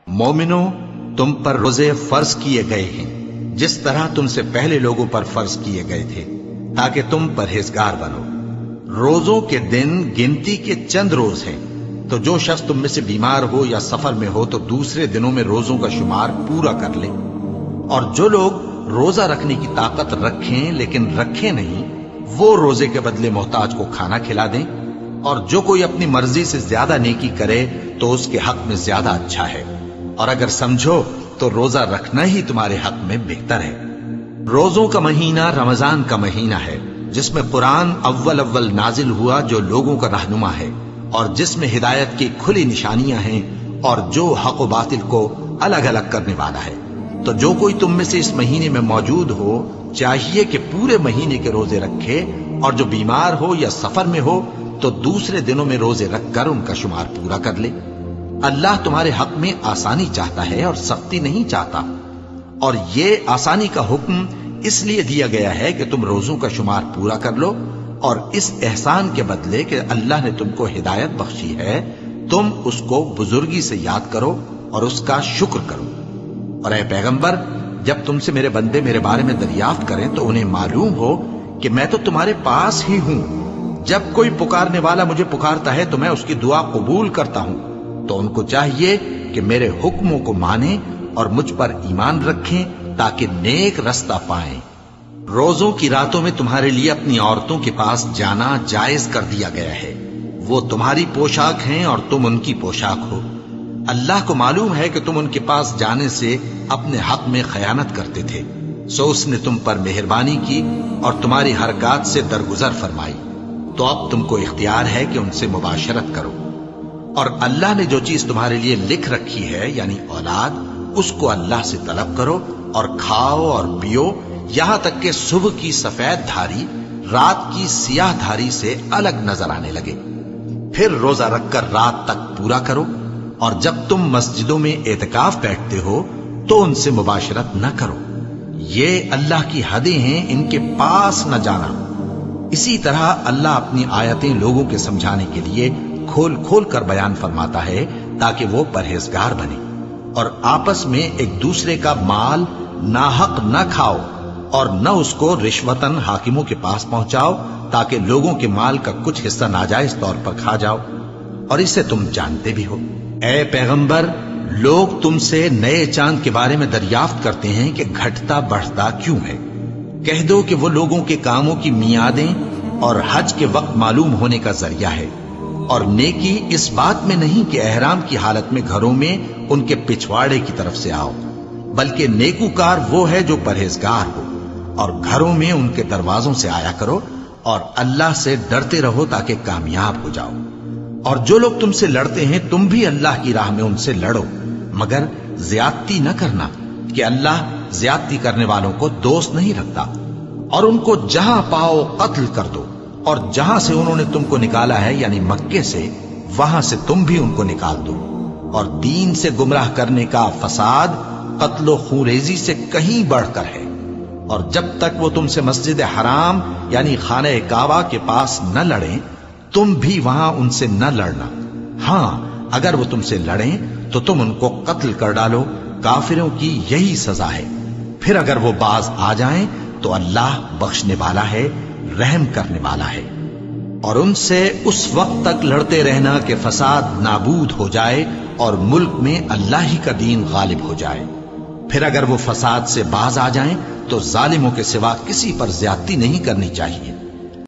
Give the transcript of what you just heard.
مومنو، تم پر روزے فرض کیے گئے ہیں جس طرح تم سے پہلے لوگوں پر فرض کیے گئے تھے، تاکہ تم پرہیزگار بنو۔ روزوں کے دن گنتی کے چند روز ہیں، تو جو شخص تم میں سے بیمار ہو یا سفر میں ہو تو دوسرے دنوں میں روزوں کا شمار پورا کر لے۔ اور جو لوگ روزہ رکھنے کی طاقت رکھیں لیکن رکھیں نہیں، وہ روزے کے بدلے محتاج کو کھانا کھلا دیں۔ اور جو کوئی اپنی مرضی سے زیادہ نیکی کرے تو اس کے حق میں زیادہ اچھا ہے، اور اگر سمجھو تو روزہ رکھنا ہی تمہارے حق میں بہتر ہے۔ روزوں کا مہینہ رمضان کا مہینہ ہے، جس میں قرآن اول نازل ہوا، جو لوگوں کا رہنما ہے اور جس میں ہدایت کی کھلی نشانیاں ہیں اور جو حق و باطل کو الگ الگ کرنے والا ہے۔ تو جو کوئی تم میں سے اس مہینے میں موجود ہو چاہیے کہ پورے مہینے کے روزے رکھے، اور جو بیمار ہو یا سفر میں ہو تو دوسرے دنوں میں روزے رکھ کر ان کا شمار پورا کر لے۔ اللہ تمہارے حق میں آسانی چاہتا ہے اور سختی نہیں چاہتا، اور یہ آسانی کا حکم اس لیے دیا گیا ہے کہ تم روزوں کا شمار پورا کر لو، اور اس احسان کے بدلے کہ اللہ نے تم کو ہدایت بخشی ہے، تم اس کو بزرگی سے یاد کرو اور اس کا شکر کرو۔ اور اے پیغمبر، جب تم سے میرے بندے میرے بارے میں دریافت کریں تو انہیں معلوم ہو کہ میں تو تمہارے پاس ہی ہوں۔ جب کوئی پکارنے والا مجھے پکارتا ہے تو میں اس کی دعا قبول کرتا ہوں۔ تو ان کو چاہیے کہ میرے حکموں کو مانیں اور مجھ پر ایمان رکھیں تاکہ نیک رستہ پائیں۔ روزوں کی راتوں میں تمہارے لیے اپنی عورتوں کے پاس جانا جائز کر دیا گیا ہے، وہ تمہاری پوشاک ہیں اور تم ان کی پوشاک ہو۔ اللہ کو معلوم ہے کہ تم ان کے پاس جانے سے اپنے حق میں خیانت کرتے تھے، سو اس نے تم پر مہربانی کی اور تمہاری حرکات سے درگزر فرمائی، تو اب تم کو اختیار ہے کہ ان سے مباشرت کرو۔ اور اللہ نے جو چیز تمہارے لیے لکھ رکھی ہے یعنی اولاد، اس کو اللہ سے طلب کرو اور کھاؤ اور پیو، یہاں تک کہ صبح کی سفید دھاری رات کی سیاہ دھاری سے الگ نظر آنے لگے۔ پھر روزہ رکھ کر رات تک پورا کرو، اور جب تم مسجدوں میں اعتکاف بیٹھتے ہو تو ان سے مباشرت نہ کرو، یہ اللہ کی حدیں ہیں، ان کے پاس نہ جانا۔ اسی طرح اللہ اپنی آیتیں لوگوں کے سمجھانے کے لیے کھول کھول کر بیان فرماتا ہے تاکہ وہ پرہیزگار بنے۔ اور آپس میں ایک دوسرے کا مال ناحق نہ کھاؤ، اور نہ اس کو رشوتاً حاکموں کے پاس پہنچاؤ تاکہ لوگوں کے مال کا کچھ حصہ ناجائز طور پر کھا جاؤ، اور اسے تم جانتے بھی ہو۔ اے پیغمبر، لوگ تم سے نئے چاند کے بارے میں دریافت کرتے ہیں کہ گھٹتا بڑھتا کیوں ہے۔ کہہ دو کہ وہ لوگوں کے کاموں کی میعادیں اور حج کے وقت معلوم ہونے کا ذریعہ ہے، اور نیکی اس بات میں نہیں کہ احرام کی حالت میں گھروں میں ان کے پچھواڑے کی طرف سے آؤ، بلکہ نیکوکار وہ ہے جو پرہیزگار ہو، اور گھروں میں ان کے دروازوں سے آیا کرو، اور اللہ سے ڈرتے رہو تاکہ کامیاب ہو جاؤ۔ اور جو لوگ تم سے لڑتے ہیں تم بھی اللہ کی راہ میں ان سے لڑو، مگر زیادتی نہ کرنا، کہ اللہ زیادتی کرنے والوں کو دوست نہیں رکھتا۔ اور ان کو جہاں پاؤ قتل کر دو، اور جہاں سے انہوں نے تم کو نکالا ہے یعنی مکے سے، وہاں سے تم بھی ان کو نکال دو۔ اور دین سے گمراہ کرنے کا فساد قتل و خونریزی سے کہیں بڑھ کر ہے۔ اور جب تک وہ تم سے مسجد حرام یعنی خانہ کعبہ کے پاس نہ لڑیں، تم بھی وہاں ان سے نہ لڑنا۔ ہاں، اگر وہ تم سے لڑیں تو تم ان کو قتل کر ڈالو، کافروں کی یہی سزا ہے۔ پھر اگر وہ باز آ جائیں تو اللہ بخشنے والا ہے، رحم کرنے والا ہے۔ اور ان سے اس وقت تک لڑتے رہنا کہ فساد نابود ہو جائے اور ملک میں اللہ ہی کا دین غالب ہو جائے۔ پھر اگر وہ فساد سے باز آ جائیں تو ظالموں کے سوا کسی پر زیادتی نہیں کرنی چاہیے۔